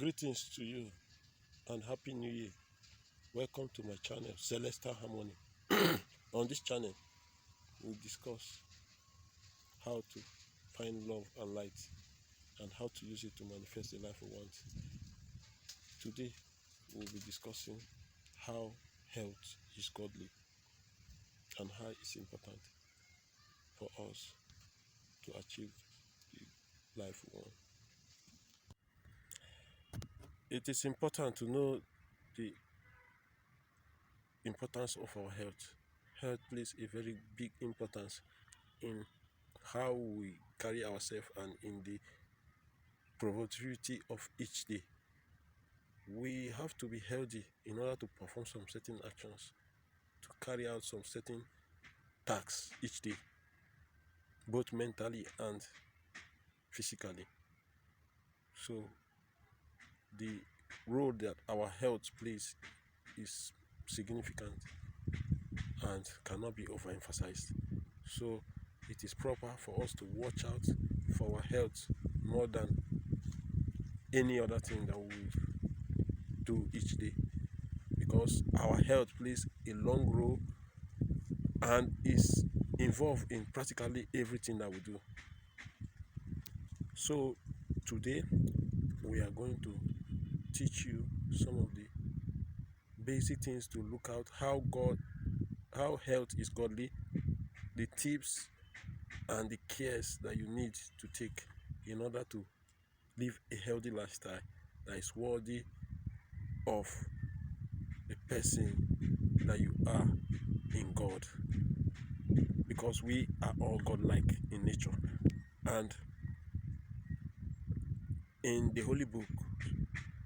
Greetings to you and Happy New Year. Welcome to my channel, Celestial Harmony. On this channel, we discuss how to find love and light and how to use it to manifest the life we want. Today, we'll be discussing how health is godly and how it's important for us to achieve the life we want. It is important to know the importance of our health. Health plays a very big importance in how we carry ourselves and in the productivity of each day. We have to be healthy in order to perform some certain actions, to carry out some certain tasks each day, both mentally and physically. So the role that our health plays is significant and cannot be overemphasized. So it is proper for us to watch out for our health more than any other thing that we do each day, because our health plays a long role and is involved in practically everything that we do. So today we are going to teach you some of the basic things to look out how health is godly, the tips and the cares that you need to take in order to live a healthy lifestyle that is worthy of the person that you are in God, because we are all godlike in nature. And in the Holy Book,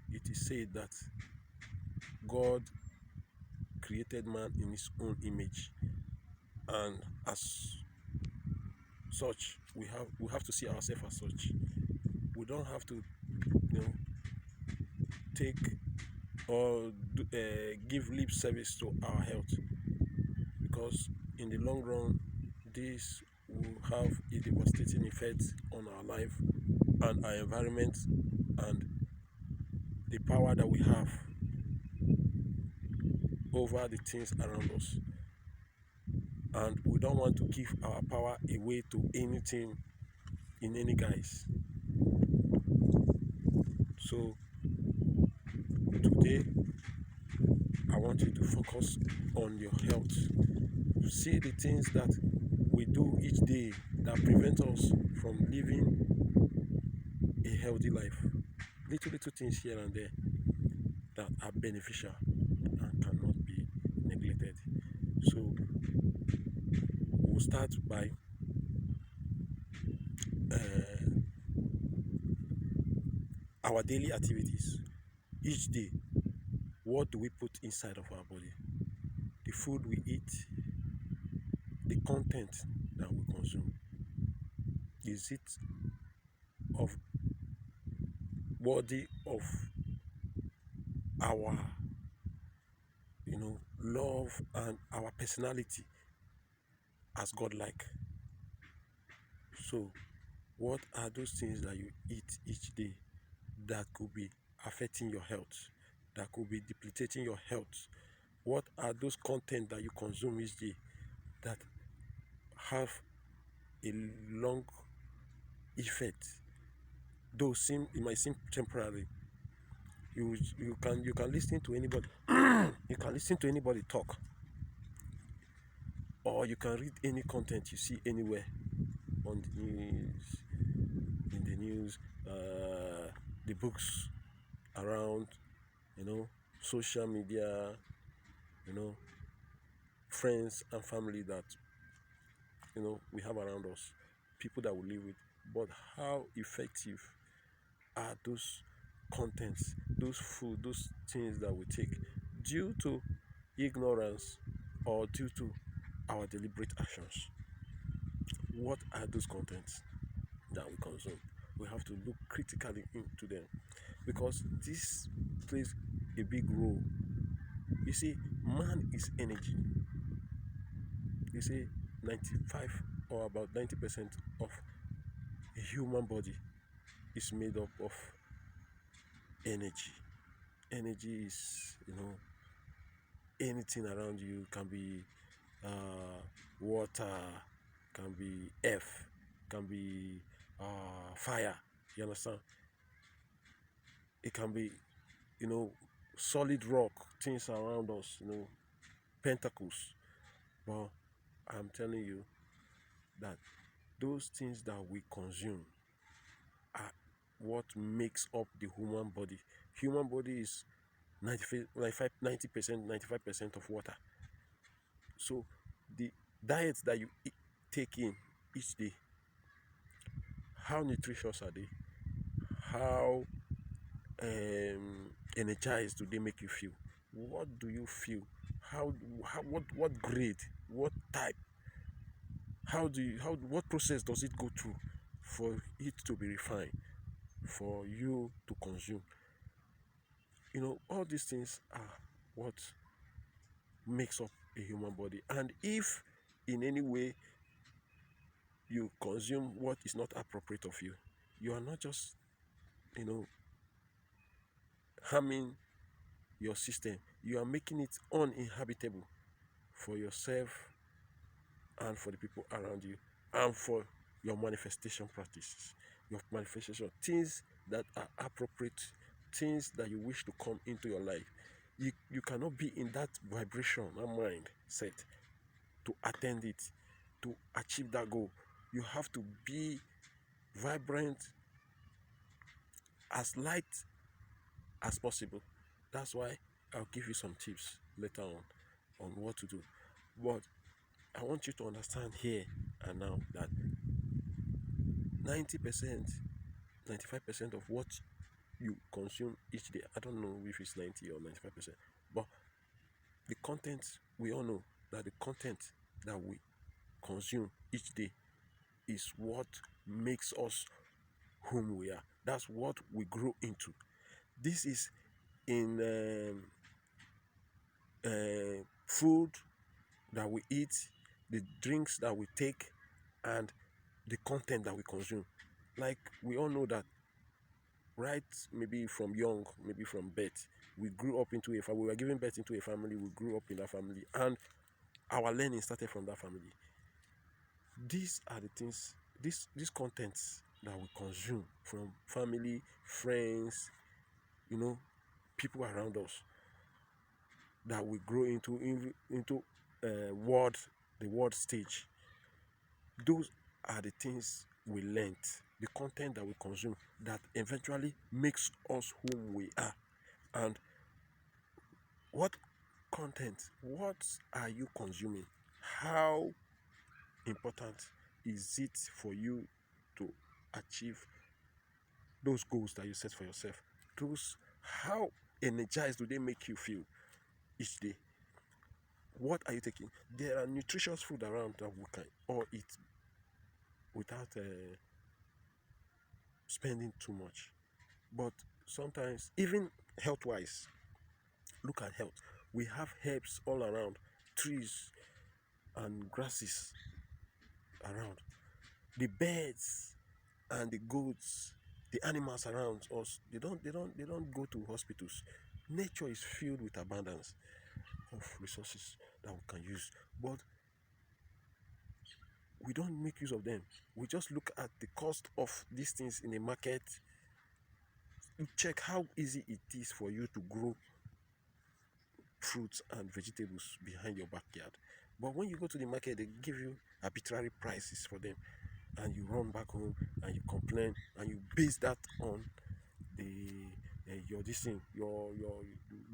it is said that God created man in his own image, and as such, we have to see ourselves as such. We don't have to, take or give lip service to our health, because in the long run, this will have a devastating effect on our life and our environment and the power that we have over the things around us. And we don't want to give our power away to anything in any guise. So today I want you to focus on your health. See the things that we do each day that prevent us from living a healthy life. Little things here and there that are beneficial and cannot be neglected. So we'll start by our daily activities. Each day, what do we put inside of our body? The food we eat, the content that we consume. Is it of worthy of our love and our personality as godlike? So what are those things that you eat each day that could be affecting your health, that could be depleting your health? What are those content that you consume each day that have a long effect? Though it might seem temporary. You can listen to anybody you can listen to anybody talk, or you can read any content you see anywhere on the news, in the news, the books around, social media, friends and family that we have around us, people that we live with. But how effective are those contents, those food, those things that we take due to ignorance or due to our deliberate actions? What are those contents that we consume? We have to look critically into them, because this plays a big role. You see, man is energy. You see, 95 or about 90% of a human body is made up of energy. Energy is, anything around you. Can be water, can be earth, can be fire. You understand? It can be, you know, solid rock, things around us, pentacles. But I'm telling you that those things that we consume are what makes up the human body. Human body is 95, 90%, 95% of water. So the diets that you take in each day, how nutritious are they? How energized do they make you feel? What do you feel? How what grade? What type? What process does it go through for it to be refined, for you to consume? All these things are what makes up a human body. And if in any way you consume what is not appropriate of you, you are not just, you know, harming your system, you are making it uninhabitable for yourself and for the people around you and for your manifestation practices, your manifestation, things that are appropriate, things that you wish to come into your life. You cannot be in that vibration and mind set to attend it, to achieve that goal. You have to be vibrant, as light as possible. That's why I'll give you some tips later on what to do. But I want you to understand here and now that 90%, 95% of what you consume each day, I don't know if it's 90 or 95%, but the content, we all know that the content that we consume each day is what makes us whom we are. That's what we grow into. This is in food that we eat, the drinks that we take, and the content that we consume. Like we all know that, right? Maybe from young, maybe from birth, we grew up into we were given birth into a family, we grew up in that family, and our learning started from that family. These are the things, these contents that we consume from family, friends, people around us, that we grow into the world stage. Those are the things we learned, the content that we consume that eventually makes us whom we are. And what content, what are you consuming? How important is it for you to achieve those goals that you set for yourself? How energized do they make you feel each day? What are you taking? There are nutritious food around that we can all eat without spending too much. But sometimes, even health-wise, look at health. We have herbs all around, trees and grasses around. The birds and the goats, the animals around us, they don't go to hospitals. Nature is filled with abundance of resources that we can use, but we don't make use of them. We just look at the cost of these things in the market. You check how easy it is for you to grow fruits and vegetables behind your backyard. But when you go to the market, they give you arbitrary prices for them, and you run back home and you complain and you base that on the your this thing, your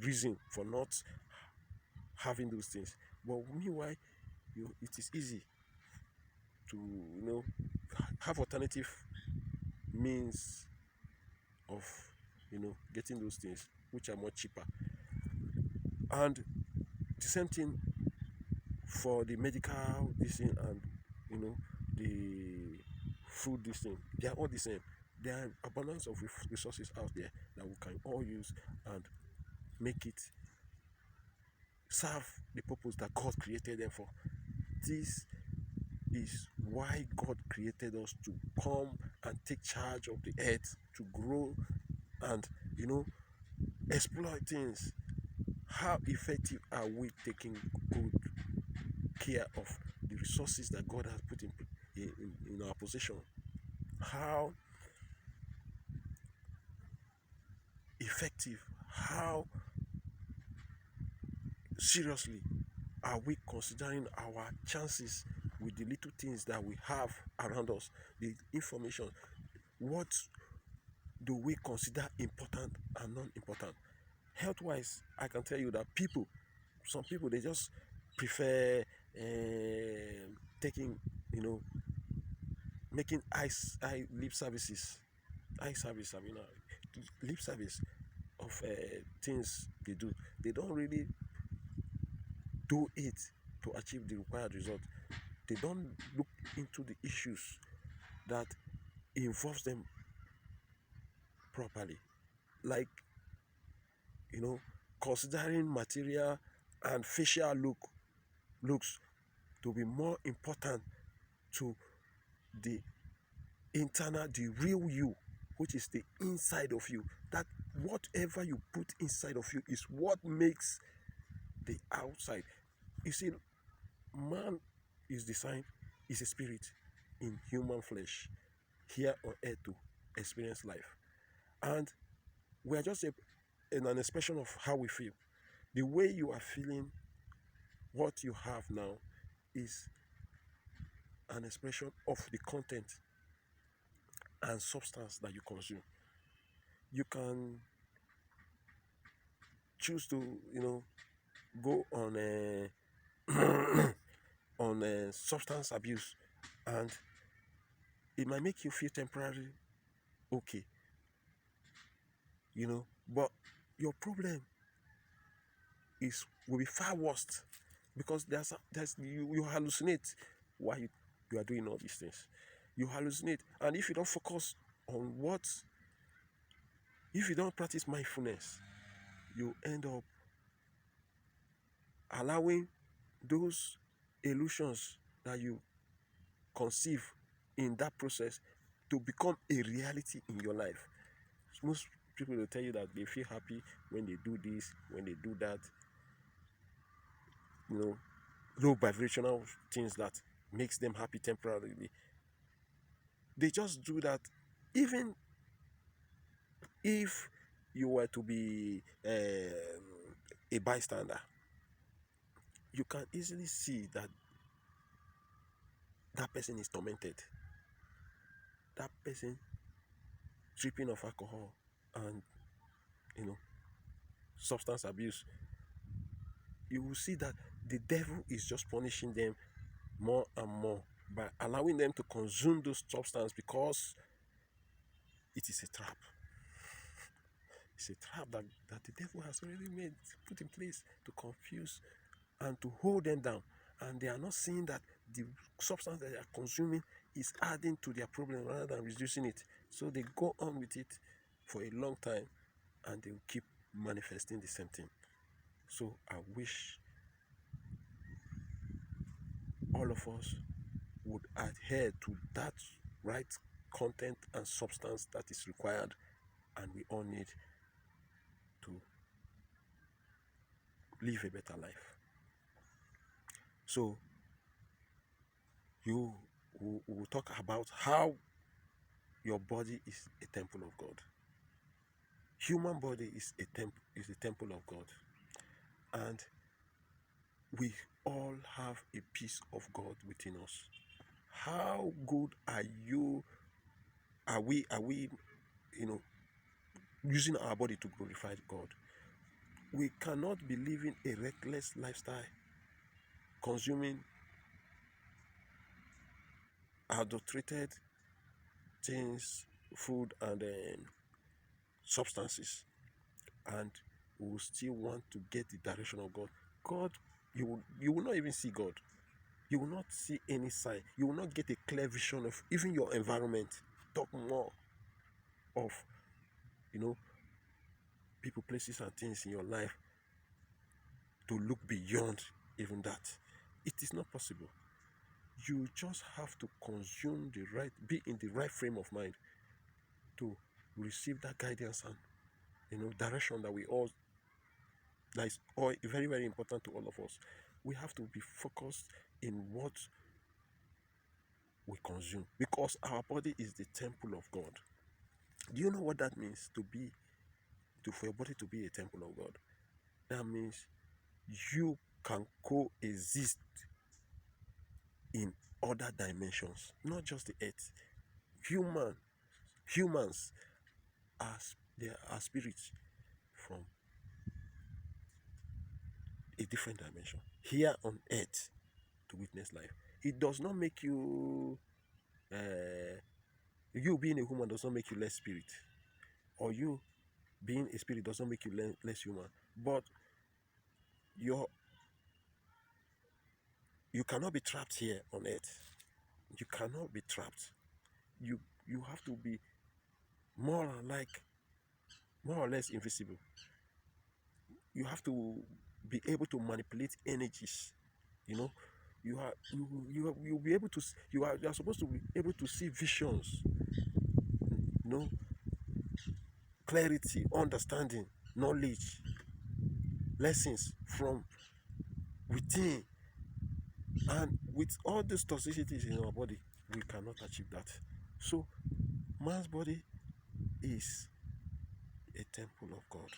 reason for not having those things. But meanwhile, it is easy to have alternative means of getting those things which are more cheaper. And the same thing for the medical this thing, and the food this thing, they are all the same. There are abundance of resources out there that we can all use and make it serve the purpose that God created them for. This is why God created us, to come and take charge of the earth, to grow and exploit things. How effective are we taking good care of the resources that God has put in our possession? How effective, how seriously are we considering our chances with the little things that we have around us, the information? What do we consider important and non-important? Health wise, I can tell you that some people, they just prefer taking, you know, making eye lip services, eye service, I mean, lip service of things they do. They don't really do it to achieve the required result. They don't look into the issues that involves them properly, like, you know, considering material and facial looks to be more important to the internal, the real you, which is the inside of you. That whatever you put inside of you is what makes the outside. You see, man is designed, is a spirit in human flesh here on earth to experience life. And we are just an expression of how we feel. The way you are feeling, what you have now, is an expression of the content and substance that you consume. You can choose to, go on a on a substance abuse, and it might make you feel temporarily okay, but your problem is will be far worse, because you hallucinate while you are doing all these things. You hallucinate, and if you don't focus on if you don't practice mindfulness, you end up allowing those illusions that you conceive in that process to become a reality in your life. Most people will tell you that they feel happy when they do this, when they do that, you know, low vibrational things that makes them happy temporarily. They just do that. Even if you were to be a bystander, you can easily see that that person is tormented. That person tripping of alcohol and, you know substance abuse. You will see that the devil is just punishing them more and more by allowing them to consume those substances, because it is a trap. It's a trap that the devil has already put in place to confuse and to hold them down. And they are not seeing that the substance that they are consuming is adding to their problem rather than reducing it. So they go on with it for a long time, and they will keep manifesting the same thing. So I wish all of us would adhere to that right content and substance that is required, and we all need to live a better life. So you will talk about how your body is a temple of God. Human body is a temple of God, and we all have a piece of God within us. How good are you? Are we using our body to glorify God? We cannot be living a reckless lifestyle, consuming adulterated things, food, and substances, and we will still want to get the direction of God. God, you will not even see God. You will not see any sign. You will not get a clear vision of even your environment. Talk more of, you know, people, places, and things in your life to look beyond even that. It is not possible. You just have to be in the right frame of mind to receive that guidance and direction that is all very, very important to all of us. We have to be focused in what we consume, because our body is the temple of God. Do you know what that means, for your body to be a temple of God? That means you can coexist in other dimensions, not just the earth. Humans are spirits from a different dimension here on earth to witness life. It does not make you being a human does not make you less spirit, or you being a spirit does not make you less human. But your you cannot be trapped here on earth. You cannot be trapped. You have to be more like more or less invisible. You have to be able to manipulate energies. You know, you'll be able to. You are supposed to be able to see visions. You know, clarity, understanding, knowledge, lessons from within. And with all these toxicities in our body, we cannot achieve that. So man's body is a temple of God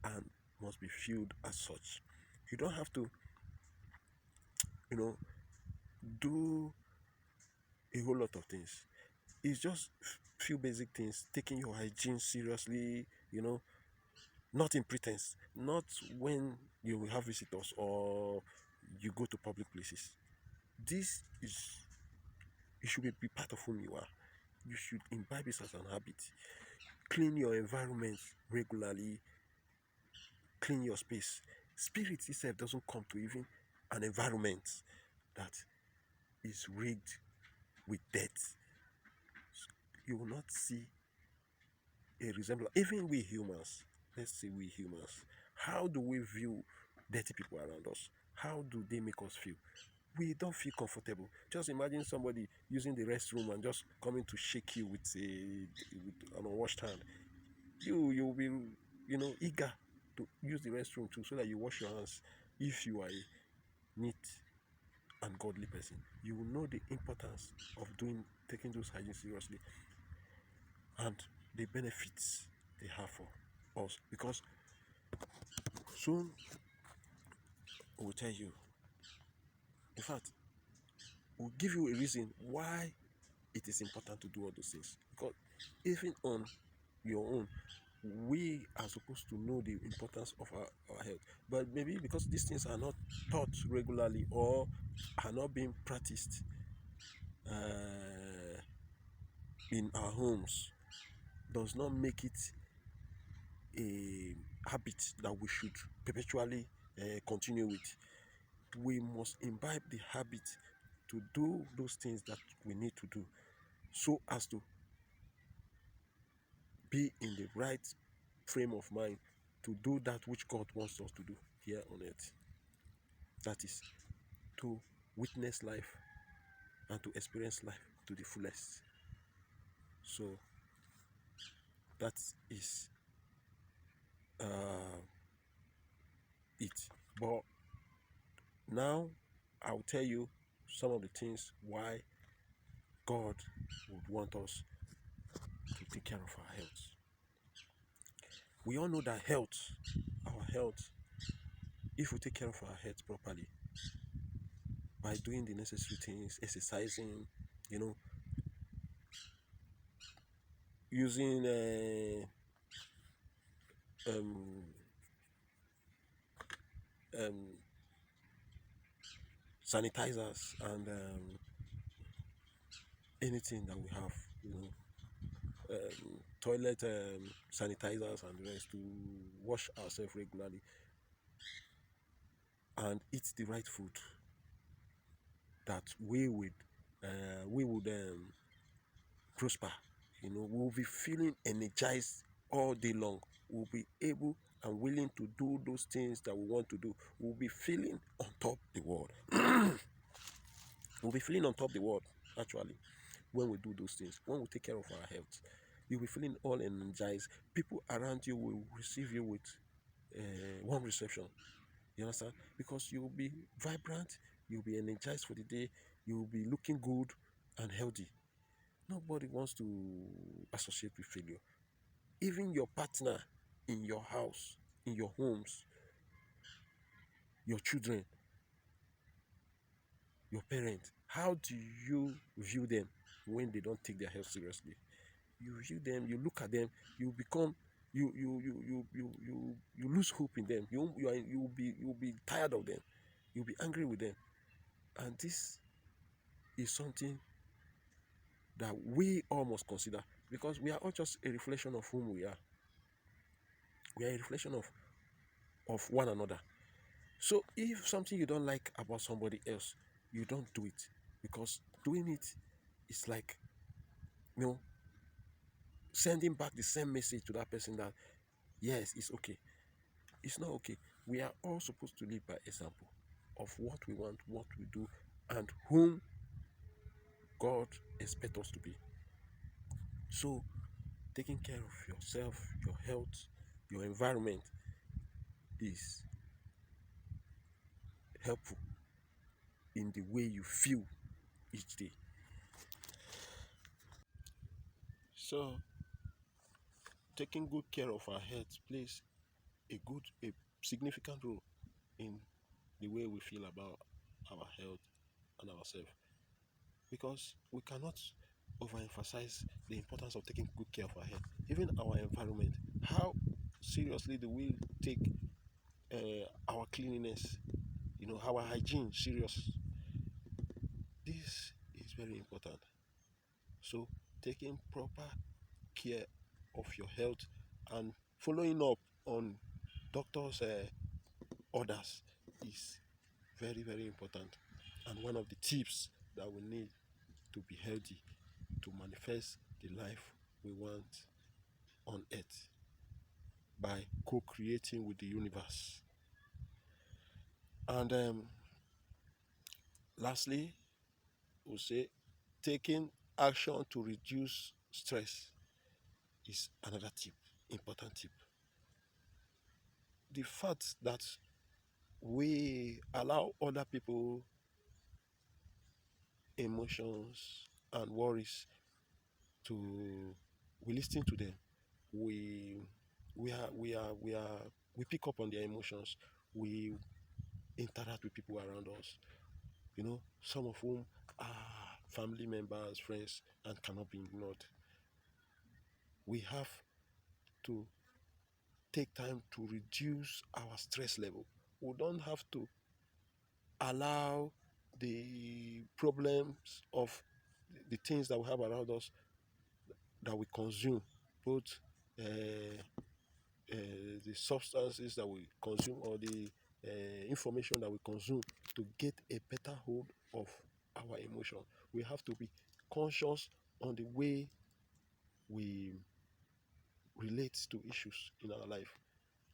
and must be filled as such. You don't have to, you know, do a whole lot of things. It's just few basic things, taking your hygiene seriously, not in pretense, not when you will have visitors or you go to public places. This is it should be part of whom you are. You should imbibe this as an habit. Clean your environment regularly, clean your space. Spirit itself doesn't come to even an environment that is rigged with death. You will not see a resemblance. Even we humans, let's say we humans, how do we view dirty people around us? How do they make us feel? We don't feel comfortable. Just imagine somebody using the restroom and just coming to shake you with an unwashed hand. You'll be eager to use the restroom too, so that you wash your hands. If you are a neat and godly person, you will know the importance of taking those hygiene seriously and the benefits they have for us. Because soon we'll tell you, in fact, we'll give you a reason why it is important to do all those things. Because even on your own, we are supposed to know the importance of our health. But maybe because these things are not taught regularly or are not being practiced in our homes, does not make it a habit that we should perpetually continue with. We must imbibe the habit to do those things that we need to do, so as to be in the right frame of mind to do that which God wants us to do here on earth. That is to witness life and to experience life to the fullest. So that is it. But now I'll tell you some of the things why God would want us to take care of our health. We all know that our health, if we take care of our health properly by doing the necessary things, exercising, using um, um, sanitizers and anything that we have, toilet sanitizers and the rest, to wash ourselves regularly and eat the right food, that we would prosper. We'll be feeling energized all day long. We'll be able and willing to do those things that we want to do. We'll be feeling on top the world. We'll be feeling on top the world, actually, when we do those things, when we take care of our health. You'll be feeling all energized. People around you will receive you with warm reception. You understand? Because you'll be vibrant, you'll be energized for the day, you'll be looking good and healthy. Nobody wants to associate with failure. Even your partner in your house, in your homes, your children, your parents, how do you view them when they don't take their health seriously? You view them, you look at them, you become you lose hope in them. You'll be tired of them. You'll be angry with them. And this is something that we all must consider, because we are all just a reflection of whom we are. We are a reflection of one another. So if something you don't like about somebody else, you don't do it, because doing it is like, you know, sending back the same message to that person that yes, it's okay. It's not okay. We are all supposed to live by example of what we want, what we do, and whom God expects us to be. So taking care of yourself, your health, your environment is helpful in the way you feel each day. So taking good care of our health plays a significant role in the way we feel about our health and ourselves, because we cannot overemphasize the importance of taking good care of our health. Even our environment, how seriously do we take our cleanliness, our hygiene serious? This is very important. So taking proper care of your health and following up on doctors' orders is very, very important, and one of the tips that we need to be healthy, to manifest the life we want on earth by co-creating with the universe. And lastly, we'll say taking action to reduce stress is another tip, important tip. The fact that we allow other people emotions and worries to we listen to them, we we pick up on their emotions, we interact with people around us, some of whom are family members, friends, and cannot be ignored. We have to take time to reduce our stress level. We don't have to allow the problems of the things that we have around us that we consume, both uh, the substances that we consume or the information that we consume, to get a better hold of our emotion. We have to be conscious on the way we relate to issues in our life.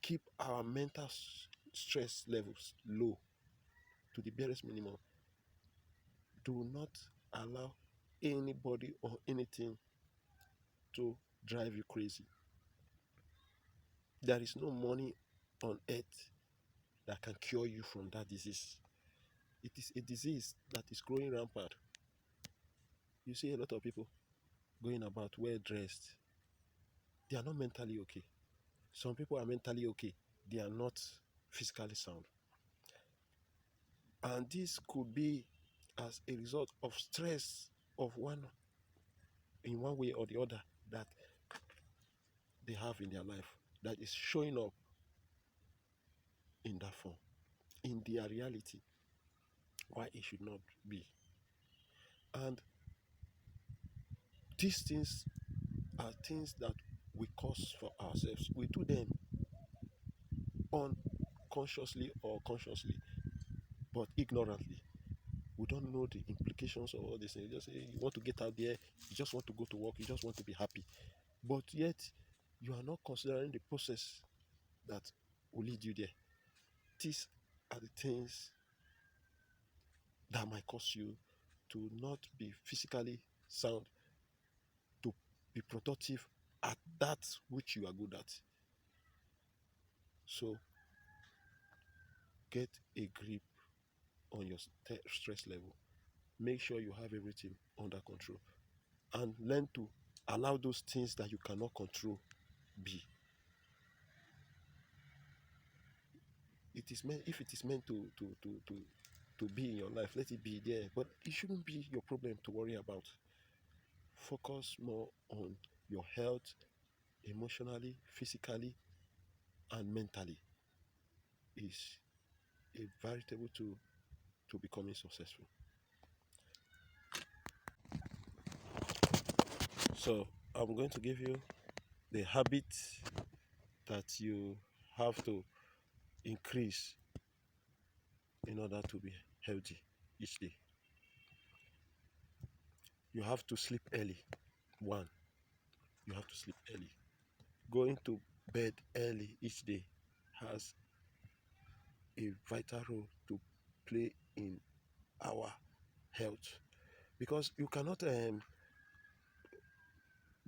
Keep our mental stress levels low to the barest minimum. Do not allow anybody or anything to drive you crazy. There is no money on earth that can cure you from that disease. It is a disease that is growing rampant. You see a lot of people going about well dressed. They are not mentally okay. Some people are mentally okay. They are not physically sound. And this could be as a result of stress of one in one way or the other that they have in their life, that is showing up in that form, in their reality, why it should not be. And these things are things that we cause for ourselves. We do them unconsciously or consciously, but ignorantly. We don't know the implications of all this. You just say you want to get out there, you just want to go to work, you just want to be happy. But yet, you are not considering the process that will lead you there. These are the things that might cause you to not be physically sound, to be productive at that which you are good at. So get a grip on your stress level. Make sure you have everything under control and learn to allow those things that you cannot control be. It is meant if it is meant to be in your life, let it be there. But it shouldn't be your problem to worry about. Focus more on your health, emotionally, physically, and mentally is a veritable tool to becoming successful. So I'm going to give you the habit that you have to increase in order to be healthy each day. You have to sleep early. One, you have to sleep early. Going to bed early each day has a vital role to play in our health because you cannot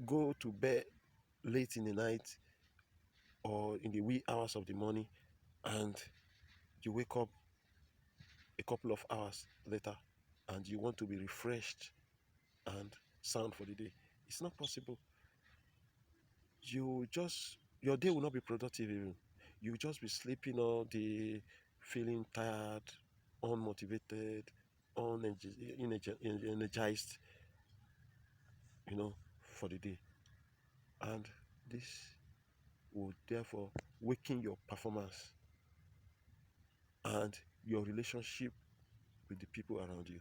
go to bed late in the night or in the wee hours of the morning and you wake up a couple of hours later and you want to be refreshed and sound for the day. It's not possible. Your day will not be productive even. You just be sleeping all day, feeling tired, unmotivated, energized, for the day. And this will therefore weaken your performance and your relationship with the people around you.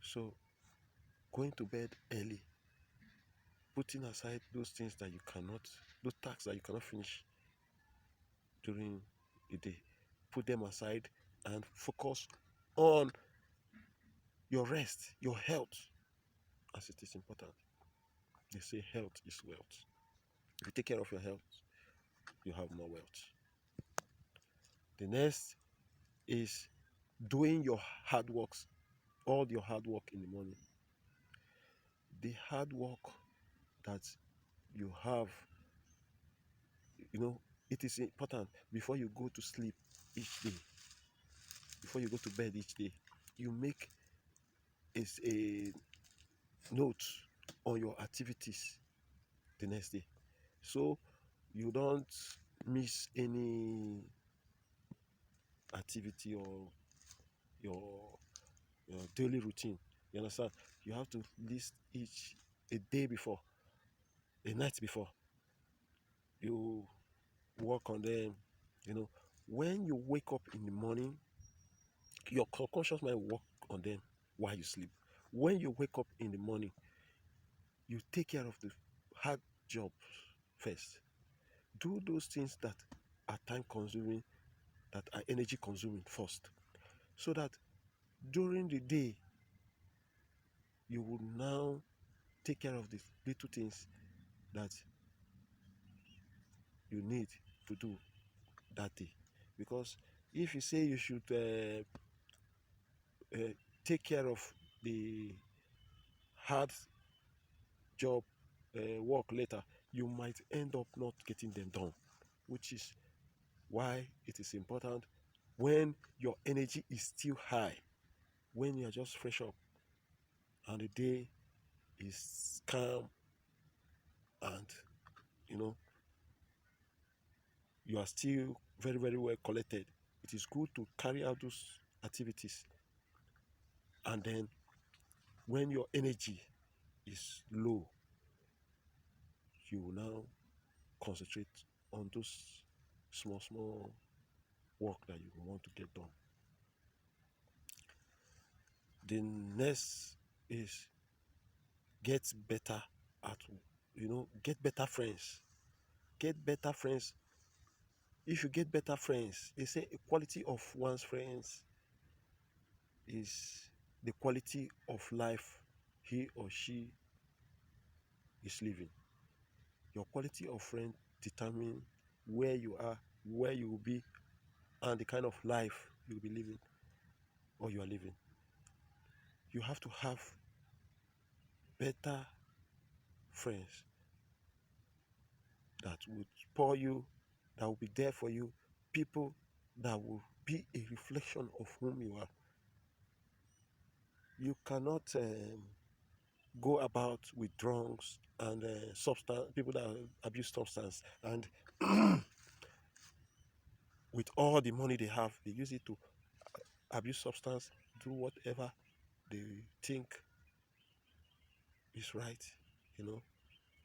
So going to bed early, putting aside those tasks that you cannot finish during the day, put them aside and focus on your rest, your health, as it is important. They say health is wealth. If you take care of your health, you have more wealth. The next is doing your hard works, all your hard work in the morning. The hard work that you have, you know, it is important before you go to sleep each day, before you go to bed each day. You make a note on your activities the next day. So you don't miss any activity or your, your daily routine. You understand? You have to list each a day before, a night before. You work on them. You know, when you wake up in the morning, your subconscious mind work on them while you sleep. When you wake up in the morning, you take care of the hard job first. Do those things that are time consuming, that are energy consuming first, so that during the day you will now take care of the little things that you need to do that day. Because if you say you should take care of the hard job work later, you might end up not getting them done, which is why it is important when your energy is still high, when you are just fresh up and the day is calm and you know you are still very, very well collected. It is good to carry out those activities. And then when your energy is low, you will now concentrate on those small, small work that you want to get done. The next is get better at, get better friends. Get better friends. If you get better friends, they say a quality of one's friends is the quality of life he or she is living. Your quality of friend determine where you are, where you will be, and the kind of life you'll be living or you are living. You have to have better friends that would spur you, that will be there for you, people that will be a reflection of whom you are. You cannot go about with drunks and substance people that abuse substance, and with all the money they have, they use it to abuse substance, do whatever they think is right. You know,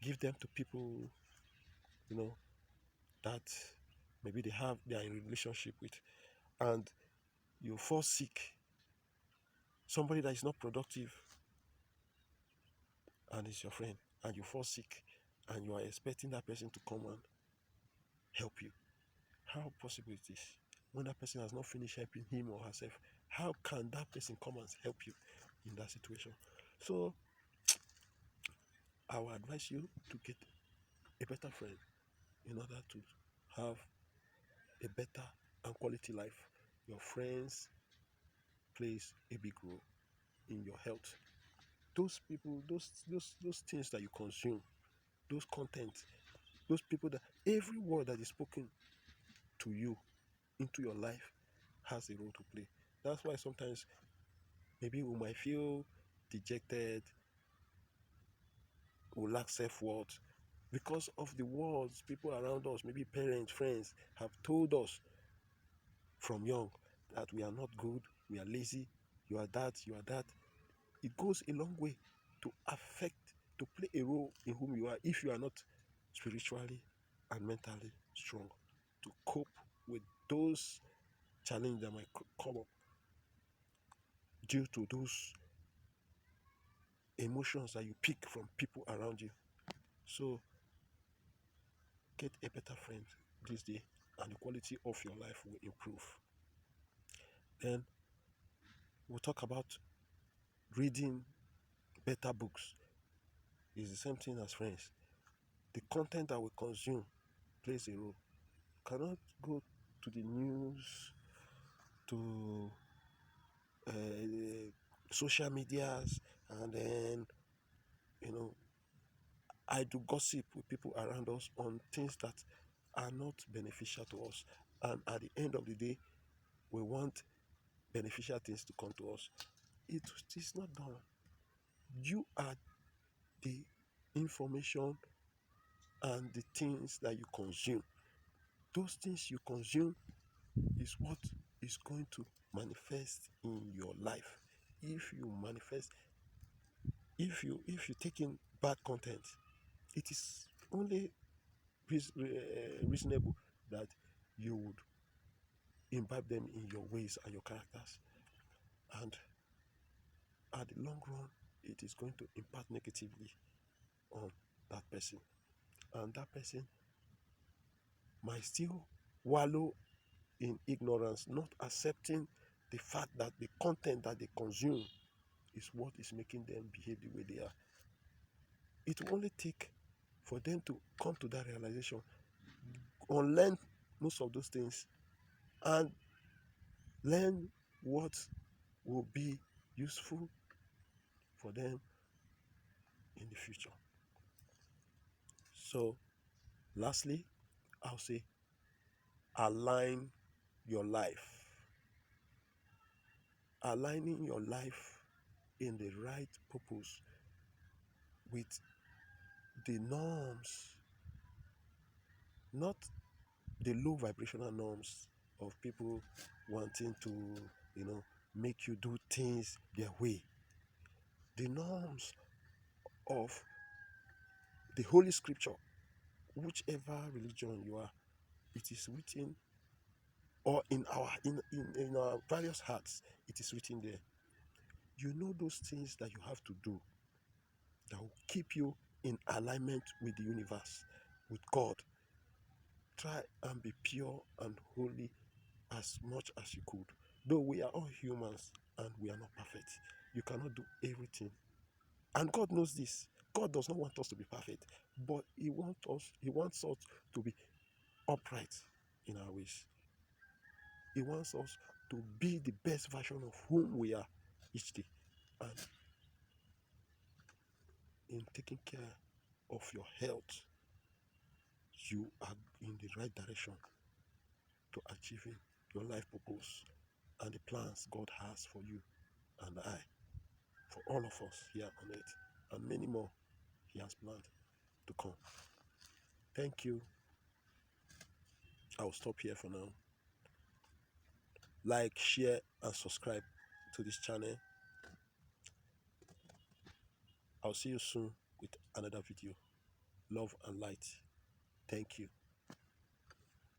give them to people, you know, that maybe they are in relationship with, and you fall sick. Somebody that is not productive and is your friend, and you fall sick, and you are expecting that person to come and help you. How possible is this? When that person has not finished helping him or herself, how can that person come and help you in that situation? So I will advise you to get a better friend in order to have a better and quality life. Your friends plays a big role in your health. Those people, those things that you consume, those content, those people, that every word that is spoken to you into your life has a role to play. That's why sometimes maybe we might feel dejected, we lack self-worth because of the words people around us, maybe parents, friends, have told us from young that we are not good, we are lazy, you are that, you are that. It goes a long way to affect, to play a role in whom you are if you are not spiritually and mentally strong to cope with those challenges that might come up due to those emotions that you pick from people around you. So get a better friend this day, and the quality of your life will improve. Then we'll talk about reading better books. It's the same thing as friends. The content that we consume plays a role. You cannot go to the news, to social medias, and then you know I do gossip with people around us on things that are not beneficial to us. And at the end of the day, we want beneficial things to come to us. It is not done. You are the information and the things that you consume. Those things you consume is what is going to manifest in your life. If you manifest, if you take in bad content, it is only reasonable that you would imbibe them in your ways and your characters, and at the long run it is going to impact negatively on that person, and that person might still wallow in ignorance, not accepting the fact that the content that they consume is what is making them behave the way they are. It will only take for them to come to that realization, unlearn most of those things, and learn what will be useful for them in the future. So, lastly, I'll say align your life. Aligning your life in the right purpose with the norms, not the low vibrational norms of people wanting to, you know, make you do things their way. The norms of the Holy Scripture, whichever religion you are, it is written, or in our various hearts, it is written there. You know those things that you have to do that will keep you in alignment with the universe, with God. Try and be pure and holy as much as you could. Though we are all humans and we are not perfect, you cannot do everything. And God knows this. God does not want us to be perfect, but He wants us to be upright in our ways. He wants us to be the best version of whom we are each day. And in taking care of your health, you are in the right direction to achieving your life purpose and the plans God has for you and I, for all of us here on earth, and many more He has planned to come. Thank you. I'll stop here for now. Like, share, and subscribe to this channel. I'll see you soon with another video. Love and light. Thank you.